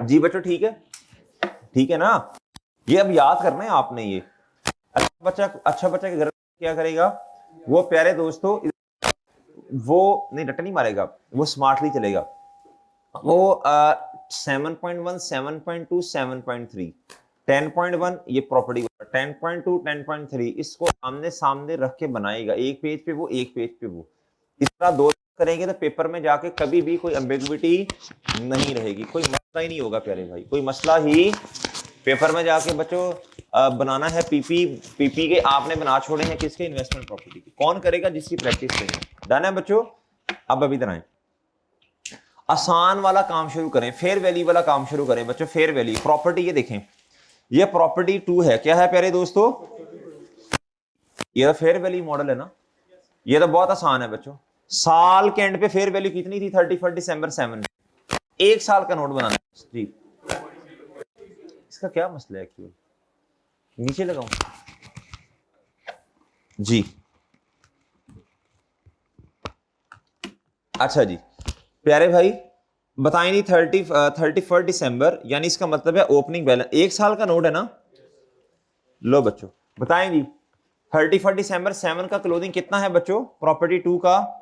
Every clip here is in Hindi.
जी बच्चों ठीक है ना। ये अब याद करना है आपने। ये अच्छा बच्चा के घर क्या करेगा, वो प्यारे दोस्तों वो नहीं रट्टा नहीं मारेगा, वो स्मार्टली चलेगा। वो 7.1 7.2 7.3 10.1 ये प्रॉपर्टी 10.2 10.3 इसको आमने सामने रख के बनाएगा, एक पेज पे वो एक पेज पे वो। इस तरह दो करेंगे तो पेपर में जाके कभी भी कोई एम्बिग्विटी नहीं रहेगी, कोई मसला ही नहीं होगा प्यारे भाई, कोई मसला ही पेपर में जाके बच्चों बनाना है। पीपी के आपने बना छोड़े हैं किसके, इन्वेस्टमेंट प्रॉपर्टी के। कौन करेगा, जिसकी प्रैक्टिस करें। डन है बच्चों। अब अभी तरह आसान वाला काम शुरू करें, फेयर वैल्यू वाला काम शुरू करें बच्चों। फेयर वैल्यू प्रॉपर्टी, ये देखें, ये प्रॉपर्टी 2 है। क्या है प्यारे दोस्तों, ये तो फेयर वैल्यू मॉडल है ना। ये तो बहुत आसान है बच्चों। साल के एंड पे फेयर वैल्यू कितनी थी, 31 दिसंबर 7। एक साल का नोट बनाना है जी। इसका क्या मसला है एक्चुअली, नीचे लगाऊं जी। अच्छा जी प्यारे भाई बताएं नहीं, 31 दिसंबर यानी इसका मतलब है ओपनिंग बैलेंस, एक साल का नोट है ना। लो बच्चों बताएं जी, 31 दिसंबर 7 का क्लोजिंग कितना है बच्चों, प्रॉपर्टी 2 का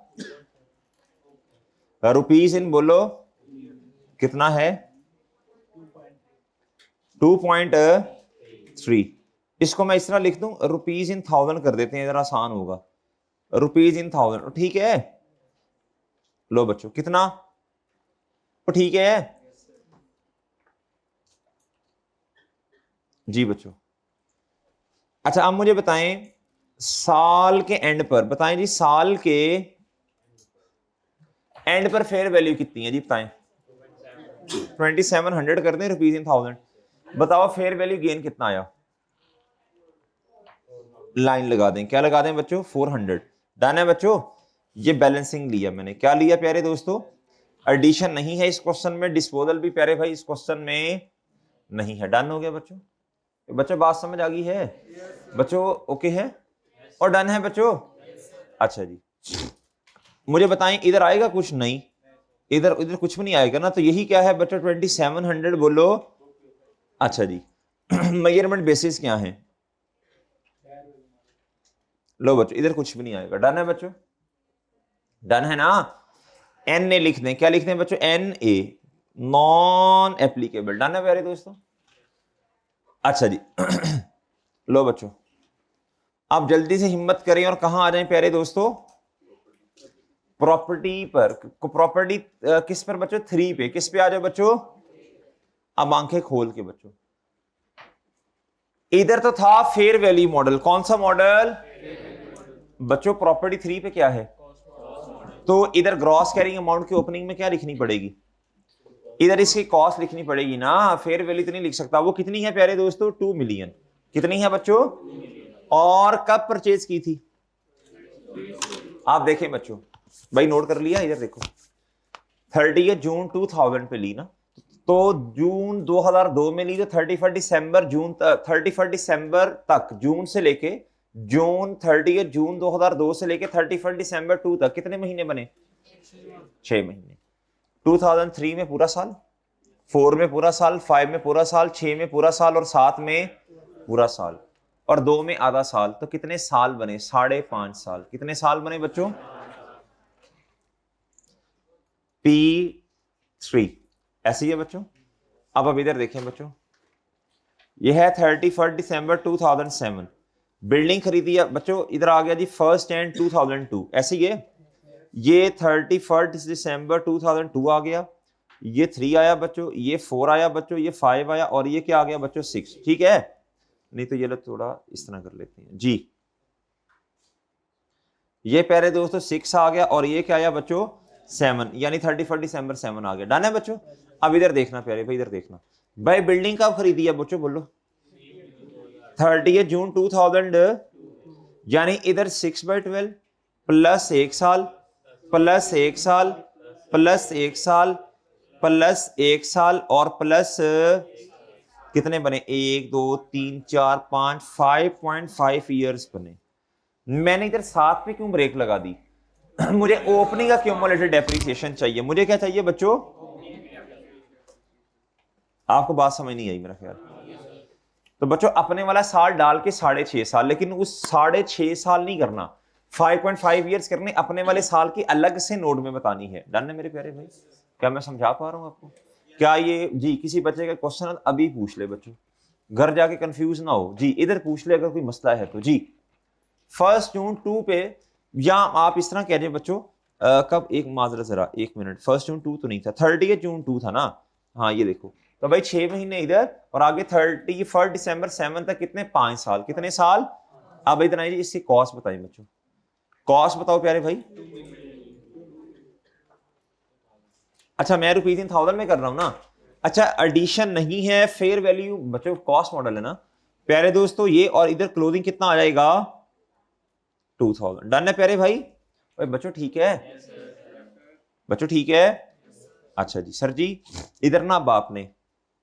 रुपीज इन बोलो कितना है, 2.3। इसको मैं इस तरह लिख दूं, रुपीज इन 1000 कर देते हैं, जरा आसान होगा। रुपीज इन 1000 ठीक है। लो बच्चों कितना, तो ठीक है जी बच्चों। अच्छा अब मुझे बताएं साल के एंड पर, बताएं जी साल के एंड पर फेयर वैल्यू कितनी है जी, बताएं। 2700 कर दें रुपीज इन 1000। बताओ फेयर वैल्यू गेन कितना आया, लाइन लगा दें, क्या लगा दें बच्चों, 400। डन है बच्चों। ये बैलेंसिंग लिया मैंने, क्या लिया प्यारे दोस्तों, एडिशन नहीं है इस क्वेश्चन में, डिस्पोजल भी प्यारे भाई इस क्वेश्चन में नहीं है। डन हो गया बच्चों, बच्चों बात समझ आ गई है बच्चों, ओके है और डन है बच्चों। अच्छा जी मुझे बताएं इधर आएगा कुछ, नहीं इधर इधर कुछ भी नहीं आएगा ना, तो यही क्या है बच्चों 2700 बोलो। अच्छा जी मेजरमेंट बेसिस क्या है, लो बच्चों इधर कुछ भी नहीं आएगा। डन है बच्चों, डन है ना। एन ए लिख दें, क्या लिख दें बच्चों, N A non applicable. Done है प्यारे दोस्तों। अच्छा जी लो बच्चों आप जल्दी से हिम्मत करें और कहां आ जाएं प्यारे दोस्तों, प्रॉपर्टी पर। प्रॉपर्टी किस पर बच्चों, 3 पे। किस पे आ जाओ बच्चों, अब आंखें खोल के बच्चों। इधर तो था फेयर वैल्यू मॉडल, कौन सा मॉडल बच्चों, प्रॉपर्टी 3 पे क्या है, तो इधर ग्रॉस कैरिंग अमाउंट की ओपनिंग में क्या लिखनी पड़ेगी, इधर इसकी कॉस्ट लिखनी पड़ेगी ना। फेयर वैल्यू तो नहीं लिख सकता, वो कितनी है प्यारे दोस्तों, 2 मिलियन। कितनी है बच्चों, और कब परचेज की थी, आप देखें बच्चों, भाई नोट कर लिया, इधर देखो 30 जून 2000 पे ली ना, तो जून 2002 में ली, तो 31 दिसंबर जून 31 दिसंबर तक, जून से लेके जून 30 जून 2002 से लेके 31 दिसंबर 2 तक कितने महीने बने, 6 महीने। 2003 में पूरा साल, 4 में पूरा साल, 5 में पूरा साल, 6 में पूरा साल और 7 में पूरा साल और 2 में आधा साल, तो कितने साल बने, 5.5 साल। कितने साल बने बच्चों, P3 ऐसे ही है बच्चों। अब इधर देखें बच्चों, यह है 31 दिसंबर 2007, बिल्डिंग खरीदी है बच्चों, इधर आ गया जी 1 जनवरी 2002, ऐसे ही है। ये 31 दिसंबर 2002 आ गया, ये 3 आया बच्चों, ये 4 आया बच्चों, ये 5 आया और ये क्या आ गया बच्चों 6। ठीक है, नहीं तो ये लोग थोड़ा इस तरह कर लेते हैं जी। ये प्यारे दोस्तों 6 आ गया और ये क्या आया बच्चों 7, यानी 31 दिसंबर 7 आ गया। डन है बच्चों। अब इधर देखना प्यारे भाई, इधर देखना भाई, बिल्डिंग कब खरीदी है बच्चों, बोलो 30 जून 2000, यानी इधर 6/12 प्लस 1 साल प्लस 1 साल प्लस 1 साल प्लस 1 साल और प्लस कितने बने, 1 2 3 4 5 5.5 ईयर्स बने। मैंने इधर 7 पे क्यों ब्रेक लगा दी मुझे ओपनिंग एक्यूमुलेटेड डेप्रिसिएशन चाहिए। मुझे क्या चाहिए बच्चों? आपको बात समझ नहीं आई मेरा ख्याल। तो बच्चों अपने वाला साल डाल के 6.5 साल, लेकिन उस 6.5 साल नहीं करना, 5.5 ईयर्स करने। अपने वाले साल की अलग से नोट में बतानी है। डन है मेरे प्यारे भाई? क्या मैं समझा पा रहा हूं आपको? क्या ये जी किसी बच्चे का क्वेश्चन अभी पूछ ले बच्चों, घर जाके कंफ्यूज ना हो जी, इधर पूछ ले अगर कोई मसला है तो। जी 1 जून 2 पे, या आप इस तरह कह रहे बच्चों कब, एक माजरा जरा 1 मिनट, 1 जून 2 तो नहीं था, 30 जून 2 था ना। हाँ ये देखो, तो भाई 6 महीने इधर और आगे 31 दिसंबर 7 तक कितने, 5 साल। कितने साल? अब इतना ही इसकी कॉस्ट बताइए बच्चों, कॉस्ट बताओ प्यारे भाई। अच्छा मैं ₹1000 में कर रहा हूं ना। अच्छा एडिशन नहीं है, फेयर वैल्यू बच्चों, कॉस्ट मॉडल है ना प्यारे दोस्तों ये। और इधर क्लोजिंग कितना आ जाएगा? 2000। डन है प्यारे भाई? बच्चों ठीक है? बच्चों ठीक है? अच्छा जी सर जी, इधर ना बाप ने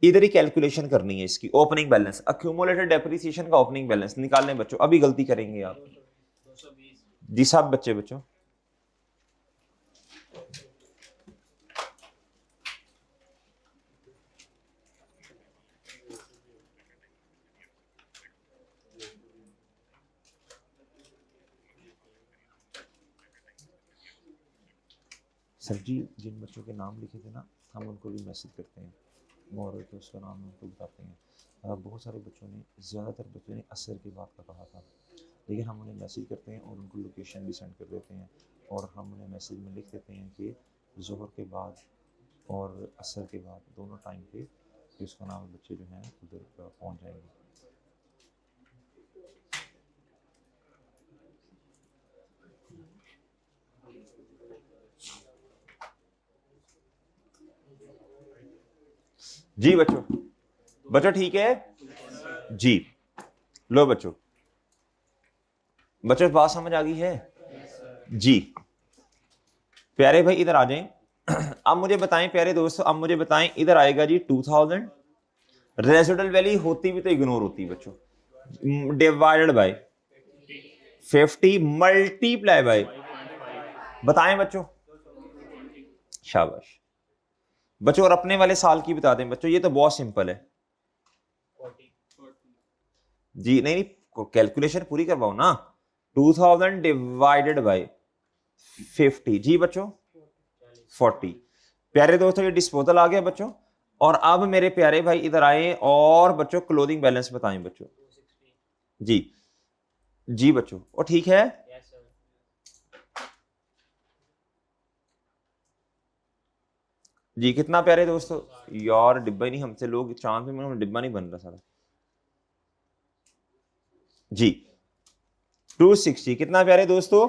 इधर ही कैलकुलेशन करनी है इसकी, ओपनिंग बैलेंस, अक्यूमुलेटेड डेप्रिसिएशन का ओपनिंग बैलेंस निकालने बच्चों। अभी गलती करेंगे आप जी सब बच्चों। सर जी जिन बच्चों के नाम लिखे थे ना, हम उनको भी मैसेज करते हैं, मोहर तो उसका नाम उनको बताते हैं। बहुत सारे बच्चों ने, ज़्यादातर बच्चों ने असर की बात का कहा था, लेकिन हम उन्हें मैसेज करते हैं और उनको लोकेशन भी सेंड कर देते हैं, और हम उन्हें मैसेज में लिख देते हैं कि ज़ोहर के बाद और असर के बाद दोनों टाइम पे कि उसका नाम बच्चे जो हैं उधर पहुँच जाएंगे। जी बच्चों ठीक है जी। लो बच्चों बात समझ आ गई है जी? प्यारे भाई इधर आ जाएं। अब मुझे बताएं प्यारे दोस्तों, अब मुझे बताएं, इधर आएगा जी 2000, रेसिडुअल वैल्यू होती भी तो इग्नोर होती है बच्चों, डिवाइडेड बाय 50 मल्टीप्लाई बाय, बताएं बच्चों। शाबाश बच्चों, और अपने वाले साल की बता दें बच्चों, ये तो बहुत सिंपल है जी। नहीं कैलकुलेशन पूरी करवाओ ना। 2000 डिवाइडेड बाय 50 जी बच्चों 40। प्यारे दोस्तों ये डिस्पोजल आ गया बच्चों। और अब मेरे प्यारे भाई इधर आए और बच्चों क्लोजिंग बैलेंस बताएं बच्चों। जी जी बच्चों, और ठीक है? जी कितना प्यारे दोस्तों? यार डिब्बा ही नहीं, हमसे लोग चांद पे डिब्बा नहीं बन रहा सारा जी। 260 कितना प्यारे दोस्तों?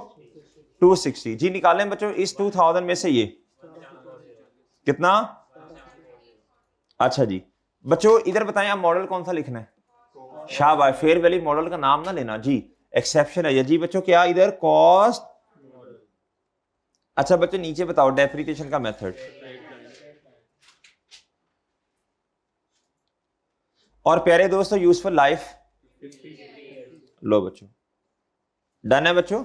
260 जी। निकालें बच्चों इस 2000 में से ये कितना? अच्छा जी बच्चों इधर बताएं आप मॉडल कौन सा लिखना है? शाबाश, फेयर वैल्यू मॉडल का नाम ना लेना जी, एक्सेप्शन है ये जी बच्चों। क्या इधर कॉस्ट? अच्छा बच्चों नीचे बताओ डेप्रिसिएशन का मेथड। और प्यारे दोस्तों यूजफुल लाइफ। लो बच्चों डन है बच्चों?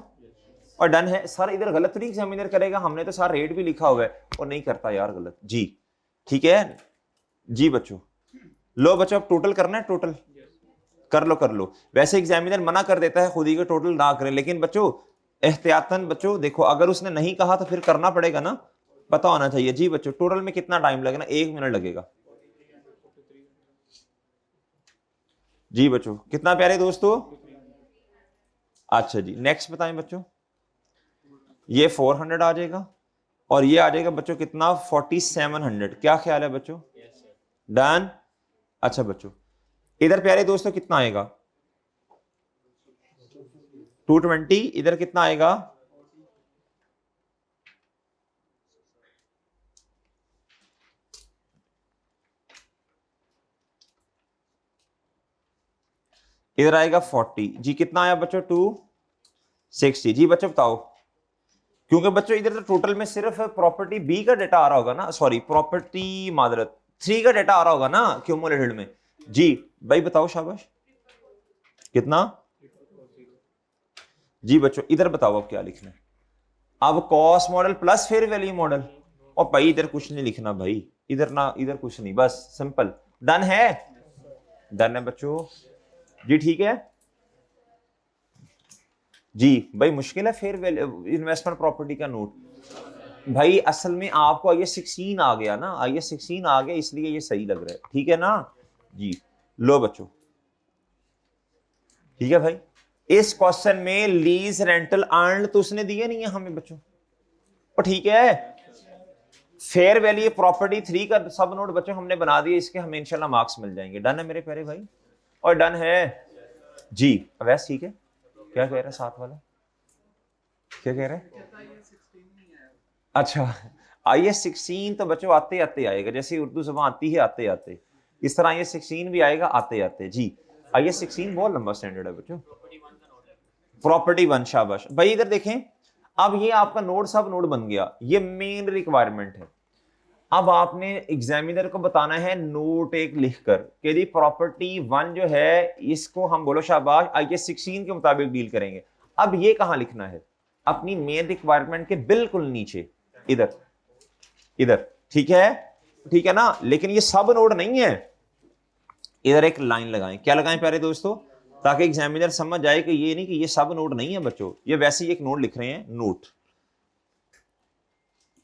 और डन है सर, इधर गलत तो नहीं एग्जामिनर करेगा? हमने तो सर रेट भी लिखा हुआ है और नहीं करता यार गलत जी। ठीक है जी बच्चों। लो बच्चों अब टोटल करना है, टोटल कर लो। वैसे एग्जामिनर मना कर देता है खुद ही का टोटल ना करें, लेकिन बच्चों एहतियातन बच्चों देखो, अगर उसने नहीं कहा तो फिर करना पड़ेगा ना, पता होना चाहिए जी बच्चों। टोटल में कितना टाइम लगेगा? 1 मिनट लगेगा जी बच्चों। कितना प्यारे दोस्तों? अच्छा जी नेक्स्ट बताएं बच्चों। ये 400 आ जाएगा और ये आ जाएगा बच्चों कितना? 4700। क्या ख्याल है बच्चों? डन। अच्छा बच्चों इधर प्यारे दोस्तों कितना आएगा? 220। इधर कितना आएगा? इधर आएगा 40 जी। कितना आया बच्चों? 260 जी बच्चों बताओ। क्योंकि बच्चों इधर तो टोटल में सिर्फ प्रॉपर्टी बी का डेटा आ रहा होगा ना, सॉरी प्रॉपर्टी मादरत 3 का डेटा आ रहा होगा ना क्यूमुलेटेड में जी। भाई बताओ शाबाश कितना? जी बच्चों इधर बताओ अब क्या लिखना है। अब cost model plus fair value model, और भाई इधर कुछ नहीं लिखना भाई, इधर ना इधर कुछ नहीं, बस सिंपल। डन है, डन है बच्चों जी, ठीक है जी। भाई मुश्किल है फेयर वैल्यू इन्वेस्टमेंट प्रॉपर्टी का नोट। भाई असल में आपको IAS 16 आ गया ना, IAS 16 आ गया, इसलिए ये सही लग रहा है, ठीक है ना जी। लो बच्चों, ठीक है भाई। इस क्वेश्चन में लीज रेंटल अर्न तो उसने दिए नहीं है हमें बच्चों, और ठीक है फेयर वैल्यू प्रॉपर्टी 3 का सब नोट बच्चों हमने बना दिया, इसके हमें इंशाल्लाह मार्क्स मिल जाएंगे। डन है मेरे प्यारे भाई, और डन है जी। वैसे ठीक है, क्या कह रहे हैं साथ वाला, क्या कह रहे हैं? अच्छा IAS 16 तो बच्चों आते आते आएगा, जैसे उर्दू ज़बान आती है आते आते, इस तरह IAS 16 भी आएगा आते आते जी। IAS 16 बहुत लंबा स्टैंडर्ड है बच्चों। प्रॉपर्टी 1, शाबाश भाई। इधर देखें, अब ये आपका नोड सब नोड बन गया, ये मेन रिक्वायरमेंट है। अब आपने एग्जामिनर को बताना है नोट एक लिखकर कि जी प्रॉपर्टी 1 जो है इसको हम बोलो शाबाश IAS 16 के मुताबिक डील करेंगे। अब ये कहां लिखना है? अपनी मेन रिक्वायरमेंट के बिल्कुल नीचे, इधर इधर, ठीक है, ठीक है ना। लेकिन ये सब नोड नहीं है, इधर एक लाइन लगाएं। क्या लगाएं प्यारे दोस्तों? ताकि एग्जामिनर समझ जाए कि ये नहीं कि ये सब नोड नहीं है बच्चों, ये वैसे ही एक नोट लिख रहे हैं, नोट।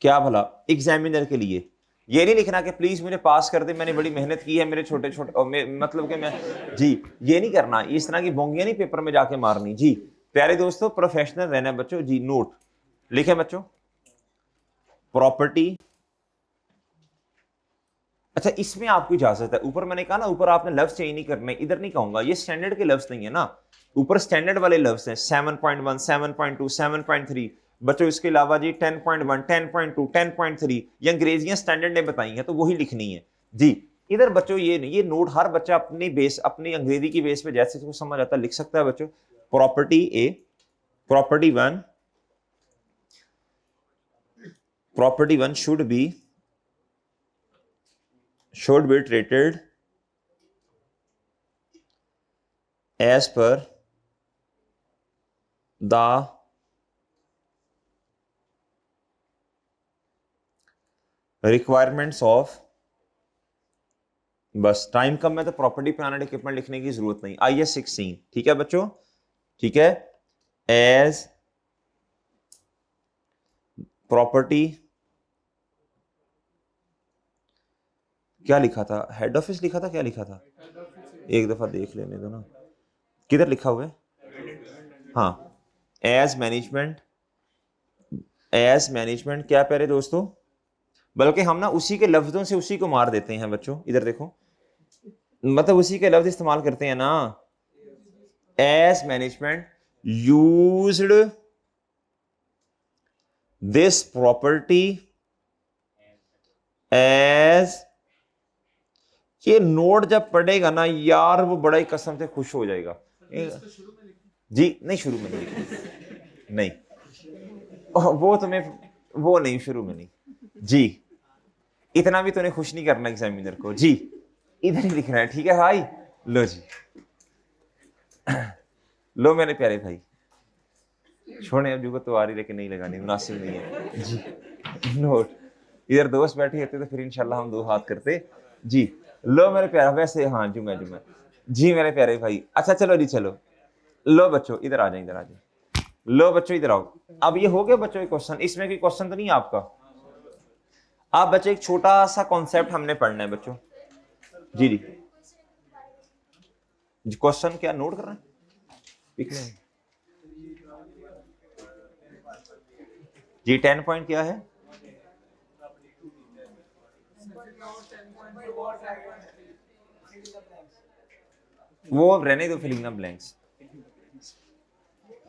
क्या भला एग्जामिनर के लिए ये नहीं लिखना कि प्लीज मुझे पास कर दे, मैंने बड़ी मेहनत की है, मेरे छोटे छोटे मतलब कि मैं जी, ये नहीं करना, इस तरह की बोंगियां नहीं पेपर में जाके मारनी जी। प्यारे दोस्तों प्रोफेशनल रहना बच्चों जी। नोट लिखे बच्चों, प्रॉपर्टी। अच्छा इसमें आपको इजाजत है, ऊपर मैंने कहा ना, ऊपर आपने लफ्ज चेंज नहीं करने, इधर नहीं कहूंगा, ये स्टैंडर्ड के लफ्ज नहीं है ना, ऊपर स्टैंडर्ड वाले लफ्ज हैं 7.1, 7.2, 7.3 बच्चों। इसके अलावा जी 10.1, 10.2, 10.3 ये अंग्रेजियां स्टैंडर्ड ने बताई हैं, तो वही लिखनी है जी। इधर बच्चों ये नहीं, ये नोट हर बच्चा अपनी बेस, अपनी अंग्रेजी की बेस पे जैसे इसको समझ आता लिख सकता है बच्चों। Property A, property 1, property 1 should be treated as per the requirements of, बस टाइम कम है तो प्रॉपर्टी प्लान एंड इक्विपमेंट लिखने की जरूरत नहीं, IAS 16, ठीक है बच्चों, ठीक है। एज प्रॉपर्टी, क्या लिखा था? हेड ऑफिस लिखा था, क्या लिखा था? एक दफा देख लेने दो ना, किधर लिखा हुआ है? हाँ, एज मैनेजमेंट, एज मैनेजमेंट क्या प्यारे दोस्तों, बल्कि हम ना उसी के लफ्जों से उसी को मार देते हैं बच्चों, इधर देखो, मतलब उसी के लफ्ज इस्तेमाल करते हैं ना। As management used this property as, ये नोट जब पढ़ेगा ना यार वो बड़ा ही कसम से खुश हो जाएगा जी। नहीं शुरू में नहीं, नहीं वो तुम्हें वो नहीं, शुरू में नहीं जी, इतना भी तूने खुश नहीं करना एग्जामिनर को जी, इधर ही लिखना है, ठीक है भाई। लो जी, लो मेरे प्यारे भाई, छोड़े अब जुगत तो आ रही लेकिन नहीं लगानी, मुनासिब नहीं है जी। नोट, इधर दोस्त बैठे होते तो फिर इंशाल्लाह हम दो हाथ करते जी। लो मेरे प्यारे, वैसे हाँ जुम्मे जुम्मे जी मेरे प्यारे भाई। अच्छा चलो जी, चलो लो बच्चों इधर आ जाए, इधर आ जाए, लो बच्चों इधर आओ। अब ये हो गया बच्चों क्वेश्चन, इसमें कोई क्वेश्चन तो नहीं है आपका? आप बच्चे एक छोटा सा कॉन्सेप्ट हमने पढ़ना है बच्चों जी जी। क्वेश्चन क्या नोट कर रहे हैं जी? 10 पॉइंट क्या है? वो अब रहने दो, फिलिंग इन ब्लैंक्स,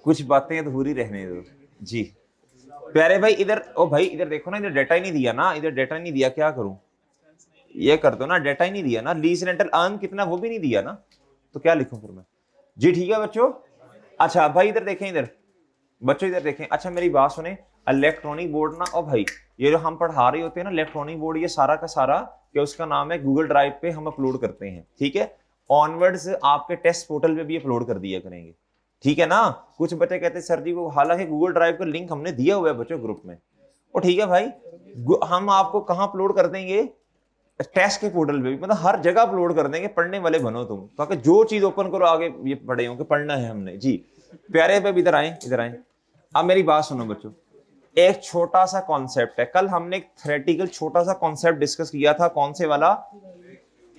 कुछ बातें अधूरी रहने दो जी। प्यारे भाई इधर, ओ भाई इधर देखो ना, इधर डेटा ही नहीं दिया ना, इधर डेटा नहीं दिया, क्या करूं? ये कर दो ना, डेटा ही नहीं दिया ना, लीज रेंटल अर्न कितना वो भी नहीं दिया ना, तो क्या लिखूं फिर मैं जी? ठीक है बच्चों। अच्छा भाई इधर देखें, इधर बच्चों इधर देखें, अच्छा मेरी बात सुने, इलेक्ट्रॉनिक बोर्ड ना, ओ भाई ये जो हम पढ़ा रहे होते हैं ना इलेक्ट्रॉनिक बोर्ड, ये सारा का सारा क्या उसका नाम है, गूगल ड्राइव पे हम अपलोड करते हैं, ठीक है। ऑनवर्ड्स आपके टेस्ट पोर्टल पे भी अपलोड कर दिया करेंगे, ठीक है ना। कुछ बच्चे कहते हैं सर जी वो, हालांकि गूगल ड्राइव का लिंक हमने दिया हुआ है बच्चों ग्रुप में, और ठीक है भाई, हम आपको कहाँ अपलोड कर देंगे, टेस्ट के पोर्टल पे भी, मतलब हर जगह अपलोड कर देंगे। पढ़ने वाले बनो तुम, ताकि जो चीज ओपन करो आगे ये पढ़े हो कि पढ़ना है हमने जी। प्यारे पे इधर आए, इधर आए। अब मेरी बात सुनो बच्चों, एक छोटा सा कॉन्सेप्ट है, कल हमने एक थ्योरेटिकल छोटा सा कॉन्सेप्ट डिस्कस किया था, कौन से वाला,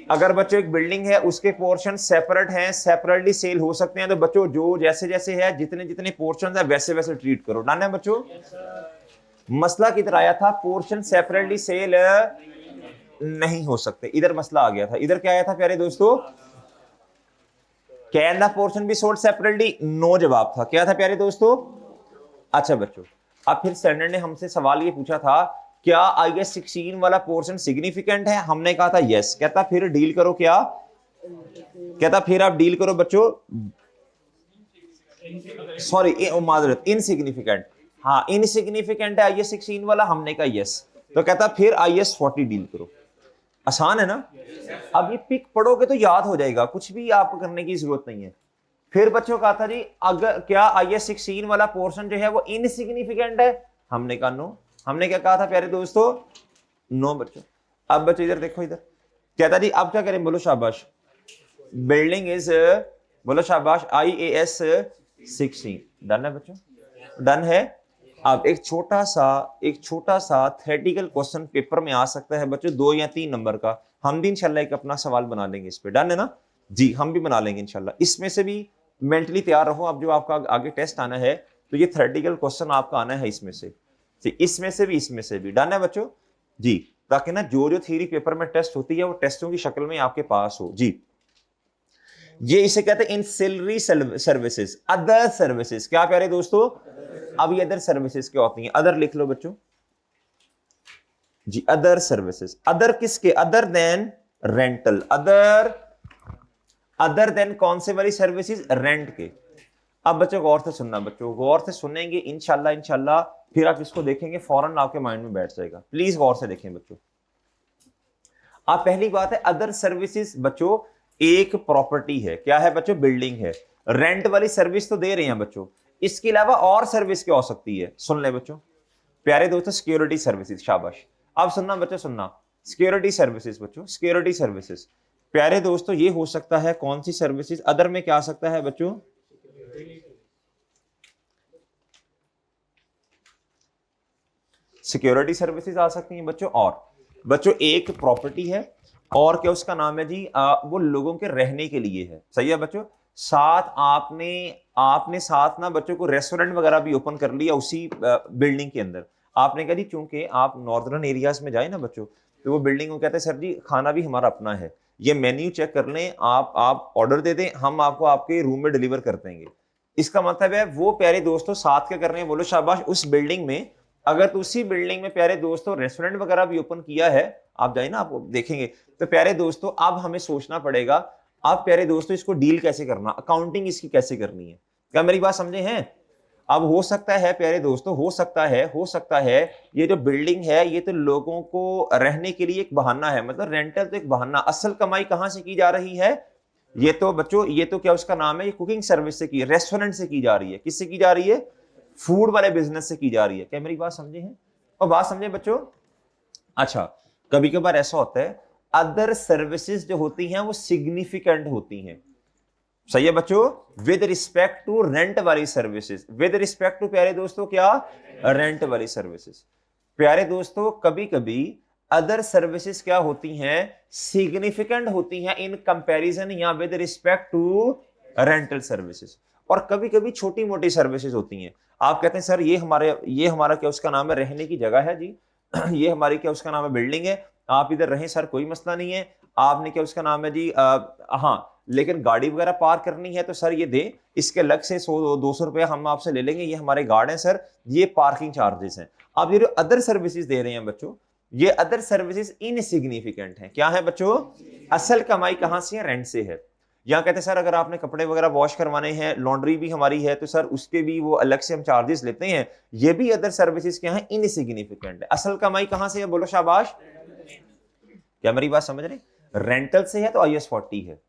अगर बच्चों एक बिल्डिंग है उसके पोर्शन सेपरेट हैं, सेपरेटली सेल हो सकते हैं, तो बच्चों जो जैसे जैसे है, जितने जितने पोर्शन है वैसे वैसे ट्रीट करो। डन है बच्चों। मसला किधर आया था, पोर्शन सेपरेटली सेल नहीं हो सकते, इधर मसला आ गया था। इधर क्या आया था प्यारे दोस्तों, can the portion be sold separately, no जवाब था। क्या था प्यारे दोस्तों। अच्छा बच्चों, अब फिर स्टैंडर्ड ने हमसे सवाल ये पूछा था, क्या IS 16 वाला पोर्शन सिग्निफिकेंट है, हमने कहा था यस। कहता फिर डील करो, क्या कहता, फिर आप डील करो बच्चों, सॉरी मादरत, इनसिग्निफिकेंट, हाँ इनसिग्निफिकेंट है IS 16 वाला, हमने कहा यस। तो कहता फिर IS 40 डील करो। आसान है ना। अब ये पिक पढ़ोगे तो याद हो जाएगा, कुछ भी आपको करने की जरूरत नहीं है। फिर बच्चों कहा था जी, अगर क्या IS 16 वाला पोर्शन जो है वो इनसिग्निफिकेंट है, हमने कहा नो। हमने क्या कहा था प्यारे दोस्तों, नो बच्चों। अब बच्चों इधर देखो, इधर कहता जी अब क्या करें, बोलो शाबाश, बिल्डिंग इज, बोलो शाबाश, IAS 16। डन है बच्चों, डन है। अब एक छोटा सा थ्योरेटिकल क्वेश्चन पेपर में आ सकता है बच्चों 2 या 3 नंबर का, हम भी इंशाल्लाह एक अपना सवाल बना लेंगे इस पे। डन है ना जी, हम भी बना लेंगे इंशाल्लाह। इसमें से भी मेंटली तैयार रहो, अब जो आपका आगे टेस्ट आना है तो ये थ्योरेटिकल क्वेश्चन आपका आना है इसमें से भी, इसमें से भी। डन है बच्चों जी, ताकि ना जो जो थ्योरी पेपर में टेस्ट होती है वो टेस्टों की शक्ल में आपके पास हो जी। ये इसे कहते हैं इंसिलरी सर्विसेज, अदर सर्विसेज। क्या प्यारे दोस्तों, अब ये अदर सर्विसेज क्या होती हैं, अदर लिख लो बच्चों जी, अदर सर्विसेज। अदर किसके, other than rental, other than कौन से वाली सर्विसेज, रेंट के। अब बच्चों गौर से सुनना, बच्चों गौर से सुनेंगे इंशाल्लाह, फिर आप इसको देखेंगे फौरन आपके माइंड में बैठ जाएगा। प्लीज गौर से देखें बच्चों। अब पहली बात है, अदर सर्विसेज बच्चों एक प्रॉपर्टी है, क्या है बच्चों, बिल्डिंग है। रेंट वाली सर्विस तो दे रहे हैं बच्चों, इसके अलावा और सर्विस क्या हो सकती है, सुन ले बच्चों प्यारे दोस्तों, सिक्योरिटी सर्विसेज। शाबाश, अब सुनना बच्चों, सुनना, सिक्योरिटी सर्विसेज बच्चों, सिक्योरिटी सर्विसेज। प्यारे दोस्तों ये हो सकता है कौन सी सर्विसेज, अदर में क्या आ सकता है बच्चों, सिक्योरिटी सर्विसेज आ सकती हैं बच्चों। और बच्चों एक प्रॉपर्टी है, और क्या उसका नाम है जी, वो लोगों के रहने के लिए है। सही है बच्चों। साथ आपने साथ ना बच्चों को रेस्टोरेंट वगैरह भी ओपन कर लिया उसी बिल्डिंग के अंदर। आपने कहा जी चूंकि आप नॉर्दर्न एरियाज में जाए ना बच्चों, तो वो बिल्डिंग को कहते हैं सर जी खाना भी हमारा अपना है, ये मेन्यू चेक कर लें, आप ऑर्डर दे दें, हम आपको आपके रूम में डिलीवर कर देंगे। इसका मतलब है वो प्यारे दोस्तों साथ क्या कर रहे हैं, बोलो शाबाश, उस बिल्डिंग में, अगर तो उसी बिल्डिंग में प्यारे दोस्तों रेस्टोरेंट वगैरह भी ओपन किया है, आप जाए ना आप देखेंगे, तो प्यारे दोस्तों अब हमें सोचना पड़ेगा, आप प्यारे दोस्तों इसको डील कैसे करना, अकाउंटिंग इसकी कैसे करनी है। क्या मेरी बात समझे हैं। अब हो सकता है प्यारे दोस्तों, हो सकता है ये जो बिल्डिंग है ये तो लोगों को रहने के लिए एक बहाना है, मतलब रेंटल तो एक बहाना, असल कमाई कहां से की जा रही है, ये तो बच्चों ये तो क्या उसका नाम है, ये कुकिंग सर्विस से की, रेस्टोरेंट से की जा रही है। किससे की जा रही है, फूड वाले बिजनेस से की जा रही है। क्या मेरी बात समझे हैं, और बात समझे बच्चों। अच्छा, कभी कभार ऐसा होता है अदर सर्विसेज जो होती हैं वो सिग्निफिकेंट होती हैं। सही है बच्चों, विद रिस्पेक्ट टू रेंट वाली सर्विसेज, विद रिस्पेक्ट टू प्यारे दोस्तों क्या, रेंट वाली सर्विसेज। प्यारे दोस्तों कभी कभी अदर सर्विसेज क्या होती हैं, सिग्निफिकेंट होती हैं इन कंपैरिजन या with respect to rental services. और कभी कभी छोटी मोटी सर्विसेज होती हैं। आप कहते हैं सर ये हमारा क्या उसका नाम है, रहने की जगह है जी, ये हमारी क्या उसका नाम है, बिल्डिंग है, आप इधर रहें सर कोई मसला नहीं है। आपने क्या उसका नाम है जी, हाँ लेकिन गाड़ी वगैरह पार्क करनी है तो सर ये दे, इसके अलग से 100-200 रुपया हम आपसे ले लेंगे, ये हमारे गार्ड हैं सर, ये पार्किंग चार्जेस हैं। अब ये जो अदर सर्विसेज दे रहे हैं बच्चों, ये अदर सर्विसेज इनसिग्निफिकेंट हैं। क्या है बच्चों, असल कमाई कहां से है, रेंट से है। यहाँ कहते हैं सर अगर आपने कपड़े वगैरह वॉश करवाने हैं, लॉन्ड्री भी हमारी है, तो सर उसके भी वो अलग से हम चार्जेस लेते हैं। ये भी अदर सर्विसेज क्या है, इनसिग्निफिकेंट है। असल कमाई कहां से है, बोलो शाबाश। क्या मेरी बात समझ रहे, रेंटल से है तो IS 40 है,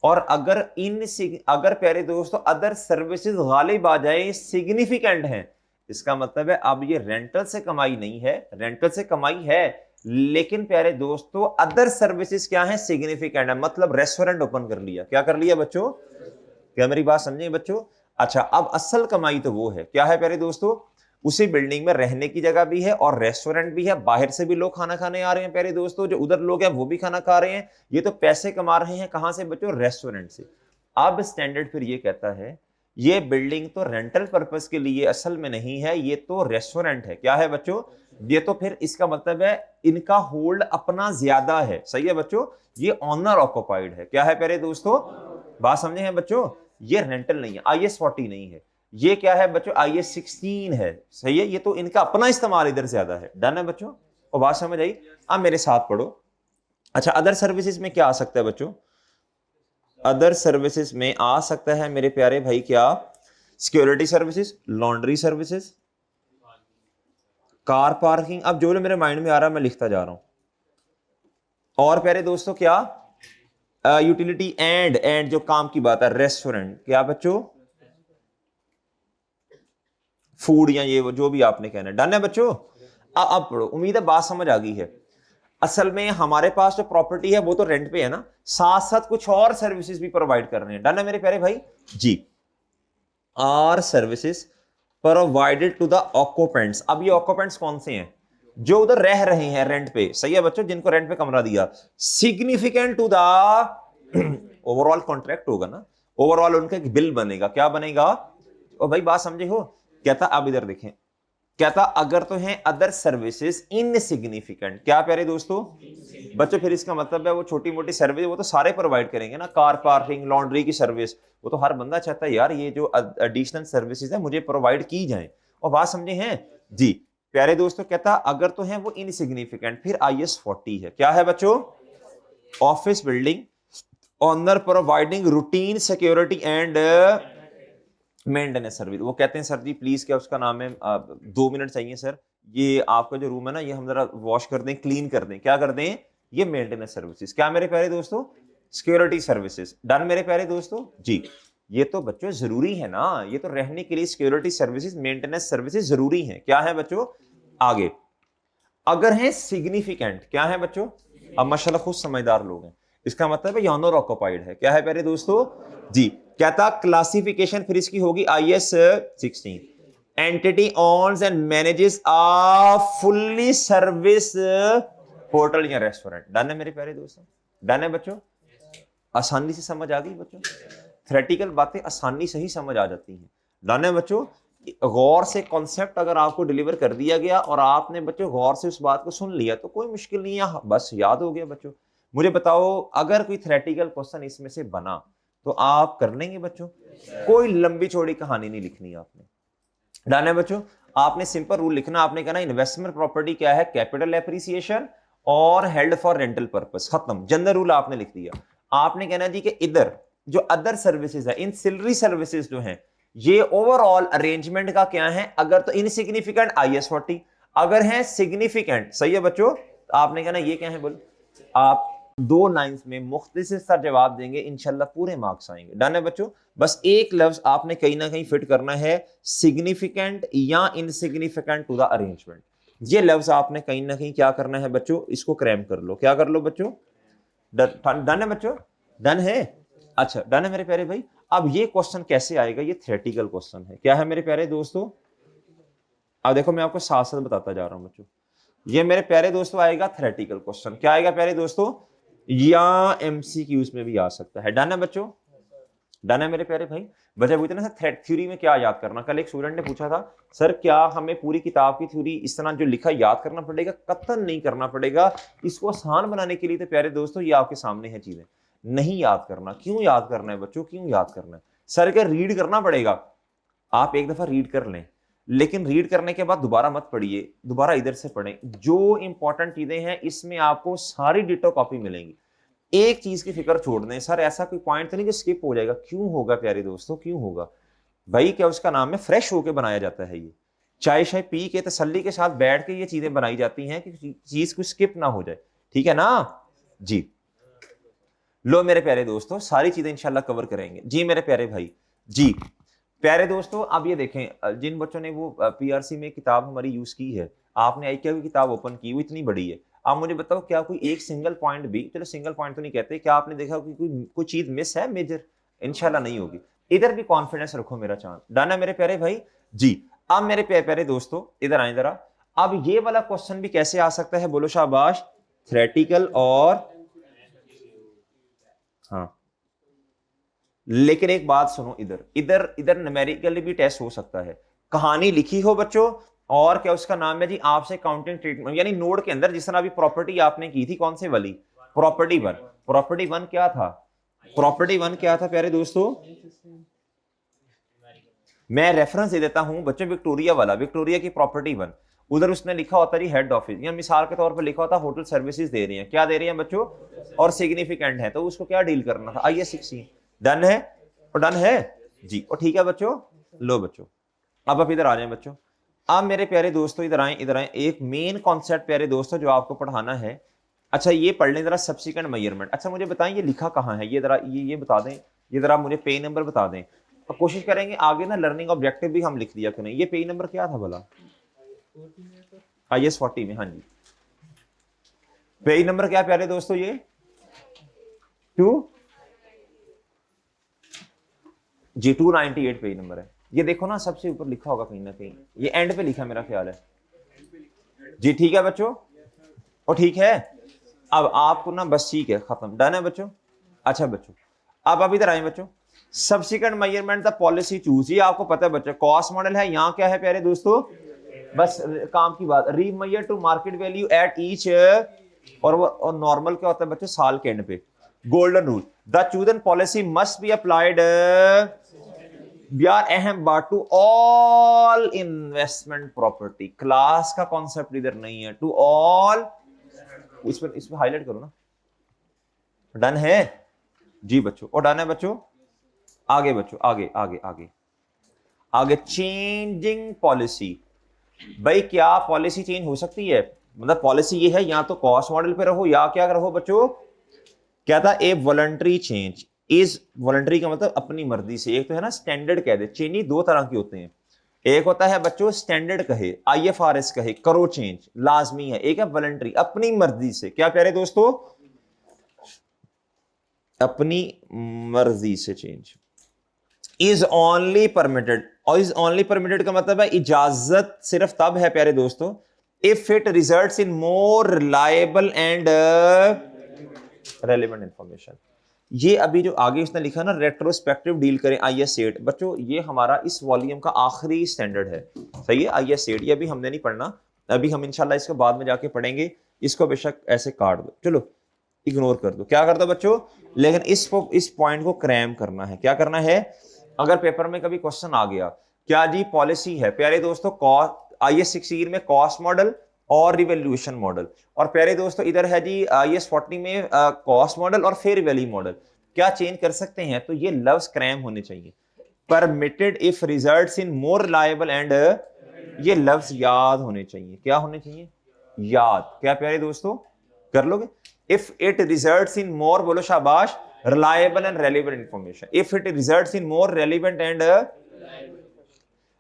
और अगर प्यारे दोस्तों अदर सर्विसेज गालिब आ जाए, सिग्निफिकेंट है, इसका मतलब है अब ये रेंटल से कमाई नहीं है, रेंटल से कमाई है लेकिन प्यारे दोस्तों अदर सर्विसेज क्या है, सिग्निफिकेंट है। मतलब रेस्टोरेंट ओपन कर लिया, क्या कर लिया बच्चों, क्या मेरी बात समझे बच्चों। अच्छा, अब असल कमाई तो वो है, क्या है प्यारे दोस्तों, उसी बिल्डिंग में रहने की जगह भी है और रेस्टोरेंट भी है, बाहर से भी लोग खाना खाने आ रहे हैं प्यारे दोस्तों, जो उधर लोग हैं वो भी खाना खा रहे हैं, ये तो पैसे कमा रहे हैं कहां से बच्चों, रेस्टोरेंट से। अब स्टैंडर्ड फिर ये कहता है ये बिल्डिंग तो रेंटल पर्पस के लिए असल में नहीं है, ये तो रेस्टोरेंट है, क्या है बच्चों, ये तो फिर इसका मतलब है इनका होल्ड अपना ज्यादा है, सही है बच्चों, ये ऑनर ऑक्युपाइड है, क्या है प्यारे दोस्तों, बात समझे हैं बच्चों, ये रेंटल नहीं है, IS 40 नहीं है, ये क्या है बच्चों, IS 16 है, सही है, ये तो इनका अपना इस्तेमाल इधर ज्यादा है, डन है बच्चों, और बात समझ आई। अब मेरे साथ पढ़ो। अच्छा, अदर सर्विसेज में क्या आ सकता है बच्चों, अदर सर्विसेज में आ सकता है मेरे प्यारे भाई क्या, security services, laundry services, car parking, अब जो मेरे माइंड में आ रहा है मैं लिखता जा रहा हूं, और प्यारे दोस्तों क्या, यूटिलिटी एंड जो काम की बात है, रेस्टोरेंट, क्या बच्चों, फूड या ये जो भी आपने कहना है, डन है बच्चों। अब पढ़ो, उम्मीद है बात समझ आ गई है। असल में हमारे पास जो प्रॉपर्टी है वो तो रेंट पे है ना, साथ साथ कुछ और सर्विसेज भी प्रोवाइड कर रहे हैं, डन है मेरे प्यारे भाई जी, are services provided to the occupants. अब ये ऑक्यूपेंट्स कौन से हैं, जो उधर रह रहे हैं रेंट पे, सही है बच्चों, जिनको रेंट पे कमरा दिया, significant to the overall contract होगा ना, ओवरऑल उनका एक बिल बनेगा, क्या बनेगा, और भाई बात समझे हो, कहता अब इधर देखें, कहता अगर तो है अदर सर्विसेज इनसिग्निफिकेंट, क्या प्यारे दोस्तों बच्चों, फिर इसका मतलब है वो छोटी मोटी सर्विस वो तो सारे प्रोवाइड करेंगे ना, कार पार्किंग, लॉन्ड्री की सर्विस, वो तो हर बंदा चाहता है यार ये जो एडिशनल सर्विसेज है मुझे प्रोवाइड की जाए, और बात समझे हैं जी प्यारे दोस्तों, कहता अगर तो है वो इनसिग्निफिकेंट, फिर IS 40 है, क्या है बच्चों, office building, owner providing routine security and maintenance service. वो कहते हैं सर जी प्लीज, क्या उसका नाम है, 2 मिनट चाहिए सर, ये आपका जो रूम है ना ये हम जरा वॉश कर दें, क्लीन कर दें, क्या कर दें, ये मेंटेनेंस सर्विसेज, क्या मेरे प्यारे दोस्तों, सिक्योरिटी सर्विसेज, डन मेरे प्यारे दोस्तों जी। ये तो बच्चों जरूरी है ना, ये तो रहने के लिए सिक्योरिटी सर्विसेज, मेंटेनेंस सर्विसेज जरूरी है, क्या है बच्चों, आगे अगर है सिग्निफिकेंट, क्या है बच्चों, अब माशाल्लाह खुद समझदार लोग हैं, इसका मतलब है ये ऑनर ऑक्युपाइड है, क्या है प्यारे दोस्तों जी, कहता क्लासिफिकेशन फिर इसकी होगी IS 16, entity owns and manages a fully service hotel या रेस्टोरेंट, डन है मेरे प्यारे दोस्तों, डन है बच्चों, आसानी से समझ आ गई बच्चों, थ्योरेटिकल बातें आसानी से ही समझ आ जाती हैं, डन है बच्चों। गौर से कॉन्सेप्ट अगर आपको डिलीवर कर दिया गया और आपने बच्चों गौर से उस बात को सुन लिया तो कोई मुश्किल नहीं है, बस याद हो गया बच्चों। मुझे बताओ अगर कोई थ्योरेटिकल क्वेश्चन इसमें से बना तो आप कर लेंगे बच्चों, कोई लंबी चौड़ी कहानी नहीं लिखनी आपने, डन है बच्चों। आपने सिंपल रूल लिखना, आपने कहना इन्वेस्टमेंट प्रॉपर्टी क्या है, कैपिटल एप्रिसिएशन और हेल्ड फॉर रेंटल पर्पस, खत्म, जनरल रूल आपने लिख दिया। आपने कहना जी कि इधर जो अदर सर्विसेज है, इन सिलरी सर्विसेज जो हैं ये ओवरऑल अरेंजमेंट का क्या है, अगर तो इनसिग्निफिकेंट IS 40, अगर है सिग्निफिकेंट, सही है बच्चों, आपने कहना ये क्या है, बोल आप 2 लाइंस में मुख्तसर सा जवाब देंगे, इंशाल्लाह पूरे मार्क्स आएंगे, डन है बच्चों। बस एक लफ्ज आपने कहीं ना कहीं फिट करना है, सिग्निफिकेंट या इनसिग्निफिकेंट टू द अरेंजमेंट, ये लफ्ज आपने कहीं ना कहीं क्या करना है बच्चों, इसको क्रैम कर लो, क्या कर लो बच्चों, डन है बच्चों, डन है, अच्छा डन है मेरे प्यारे भाई। अब ये क्वेश्चन कैसे आएगा, ये थ्योरेटिकल क्वेश्चन है, क्या है मेरे प्यारे दोस्तों, अब देखो मैं आपको साथ साथ बताता जा रहा हूं बच्चों, ये मेरे प्यारे दोस्तों आएगा थ्योरेटिकल क्वेश्चन, क्या आएगा प्यारे दोस्तों, या MCQs में भी आ सकता है, डन है बच्चों, डन है मेरे प्यारे भाई। वजह पूछते ना सर थ्योरी में क्या याद करना, कल एक स्टूडेंट ने पूछा था सर क्या हमें पूरी किताब की थ्योरी इस तरह जो लिखा याद करना पड़ेगा, कतई नहीं करना पड़ेगा, इसको आसान बनाने के लिए तो प्यारे दोस्तों ये आपके सामने है चीजें, नहीं याद करना, क्यों याद करना है बच्चों, क्यों याद करना है, सर क्या रीड करना पड़ेगा, आप एक दफा रीड कर लें, लेकिन रीड करने के बाद दोबारा मत पढ़िए, दोबारा इधर से पढ़ें, जो इंपॉर्टेंट चीजें हैं इसमें आपको सारी डिटो कॉपी मिलेंगी, एक चीज की फिक्र छोड़ दें, सर ऐसा कोई पॉइंट तो नहीं जो स्किप हो जाएगा, क्यों होगा प्यारे दोस्तों, क्यों होगा भाई, क्या उसका नाम है, फ्रेश होके बनाया जाता है, ये चाय शाय पी के तसल्ली के साथ बैठ के ये चीजें बनाई जाती हैं कि चीज कुछ स्किप ना हो जाए, ठीक है ना जी। लो मेरे प्यारे दोस्तों, सारी चीजें इंशाल्लाह कवर करेंगे जी मेरे प्यारे भाई जी। प्यारे दोस्तों अब ये देखें, जिन बच्चों ने वो पीआरसी में किताब हमारी यूज की है, आपने आई क्या की किताब ओपन की, वो इतनी बड़ी है, आप मुझे बताओ क्या कोई एक सिंगल पॉइंट भी, चलो सिंगल पॉइंट तो नहीं कहते, क्या आपने देखा कि कोई चीज मिस है मेजर? इंशाल्लाह नहीं होगी। इधर भी कॉन्फिडेंस रखो मेरा चांद, डन है मेरे प्यारे भाई जी। अब मेरे प्यारे दोस्तों इधर आए जरा, अब ये वाला क्वेश्चन भी कैसे आ सकता है, बोलो शाबाश, थ्योरेटिकल और हाँ, लेकिन एक बात सुनो, इधर इधर इधर न्यूमेरिकली भी टेस्ट हो सकता है। कहानी लिखी हो बच्चों, और क्या उसका नाम है जी, आपसे काउंटिंग ट्रीटमेंट, यानी नोड के अंदर जिस तरह अभी प्रॉपर्टी आपने की थी, कौन से वाली, प्रॉपर्टी वन। प्रॉपर्टी वन क्या था, प्रॉपर्टी वन क्या था प्यारे दोस्तों, मैं रेफरेंस दे देता हूं बच्चों, विक्टोरिया वाला, विक्टोरिया की प्रॉपर्टी वन, उधर उसने लिखा होता है हेड ऑफिस, या मिसाल के तौर पर लिखा होता होटल सर्विसेज दे रही हैं, क्या दे रही हैं बच्चों, और सिग्निफिकेंट है, तो उसको क्या डील करना था, आइए 16 डन है, और डन है जी, और ठीक है बच्चों। लो बच्चों अब आप इधर आ जाए बच्चों, अब मेरे प्यारे दोस्तों इधर आए, इधर आए, एक मेन कॉन्सेप्ट प्यारे दोस्तों जो आपको पढ़ाना है। अच्छा ये पढ़ लें जरा, सब्सिक्वेंट मेजरमेंट। अच्छा मुझे बताएं ये लिखा कहाँ है, ये जरा ये बता दें, ये जरा मुझे पेज नंबर बता दें, और कोशिश करेंगे आगे ना लर्निंग ऑब्जेक्टिव भी हम लिख दिया करें। ये पेज नंबर क्या था भला, IS 40 में, हाँ जी पेज नंबर क्या प्यारे दोस्तों, ये 2 जी 298 पेज नंबर है। ये देखो ना सबसे ऊपर लिखा होगा कहीं ना कहीं, ये एंड पे लिखा मेरा ख्याल है जी, ठीक है बच्चों, और ठीक है। अब आपको ना बस ठीक है, खत्म, डन है बच्चों। अच्छा बच्चों अब आप इधर आए बच्चों, subsequent measurement the policy choose, ये आपको पता है बच्चों, कॉस्ट मॉडल है, यहां क्या है प्यारे दोस्तों, बस काम की बात, remeasure to market value at each, और नॉर्मल क्या होता है बच्चों, साल के एंड पे। Golden rule, the chosen policy must be applied, यार अहम बात, to all investment property, class का कॉन्सेप्ट इधर नहीं है, टू ऑल, इस पे हाईलाइट करो ना, डन है जी बच्चों, और डन है बच्चों। आगे बच्चों, आगे आगे आगे आगे, चेंजिंग पॉलिसी, भाई क्या पॉलिसी चेंज हो सकती है, मतलब पॉलिसी ये है या तो कॉस्ट मॉडल पे रहो या क्या रहो बच्चों, क्या था, ए वॉलंटरी चेंज इज, वॉलंटरी का मतलब अपनी मर्जी से, एक तो है ना स्टैंडर्ड कह दे, चेंज दो तरह के होते हैं, एक होता है बच्चों स्टैंडर्ड कहे, IFRS कहे, करो चेंज लाजमी है, एक है वॉलंटरी अपनी मर्जी से, क्या प्यारे दोस्तों, अपनी मर्जी से चेंज, इज ओनली परमिटेड, और इज ओनली परमिटेड का मतलब है इजाजत सिर्फ तब है प्यारे दोस्तों, if it results in more reliable and relevant information. ये अभी जो आगे इसने लिखा ना, रेट्रोस्पेक्टिव डील करें IS 8 बच्चों, ये हमारा इस वॉल्यूम का आखिरी स्टैंडर्ड है, सही है, IS 8, ये अभी हमने नहीं पढ़ना, अभी हम इंशाल्लाह इसको बाद में जाके पढ़ेंगे, इसको बेशक ऐसे काट दो, चलो इग्नोर कर दो, क्या कर दो बच्चों, लेकिन इस पॉइंट को क्रैम करना है, क्या करना है, अगर पेपर में कभी क्वेश्चन आ गया, क्या जी पॉलिसी है प्यारे दोस्तों, IS 16 में कॉस्ट मॉडल और रिवैल्यूएशन मॉडल, और प्यारे दोस्तों इधर है जी IS 40 में कॉस्ट मॉडल और फेयर वैल्यू मॉडल, क्या चेंज कर सकते हैं, तो ये लफ्ज क्रैम होने चाहिए, permitted if results in more reliable and, ये लफ्ज याद होने चाहिए, क्या होने चाहिए, याद, क्या प्यारे दोस्तों कर लोगे, इफ इट रिजल्ट्स इन मोर, बोलो शाबाश, reliable and relevant information, if it results in more relevant and,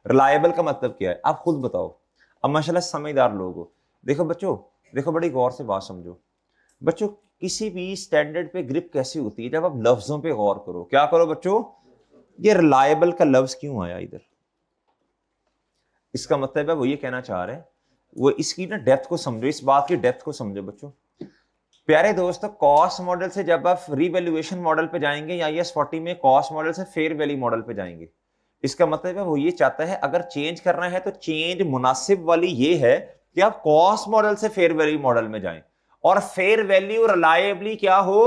reliable का मतलब क्या है आप खुद बताओ, अब माशाल्लाह समझदार लोग हो, देखो बच्चों, देखो बड़ी गौर से बात समझो बच्चों, किसी भी स्टैंडर्ड पे ग्रिप कैसी होती है, जब आप लफ्जों पे गौर करो, क्या करो बच्चों, ये रिलायबल का लफ्ज क्यों आया इधर, इसका मतलब है वो ये कहना चाह रहे हैं, वो इसकी ना डेप्थ को समझो, इस बात की डेप्थ को समझो बच्चों। प्यारे दोस्तों कॉस्ट मॉडल से जब आप रिवैल्यूएशन मॉडल पे जाएंगे, या IS 40 में कॉस्ट मॉडल से फेयर वैल्यू मॉडल पे जाएंगे, इसका मतलब है वो ये चाहता है अगर चेंज करना है तो चेंज मुनासिब वाली ये है कि आप कॉस्ट मॉडल से फेयर वैल्यू मॉडल में जाएं, और फेयर वैल्यू रिलायबली क्या हो,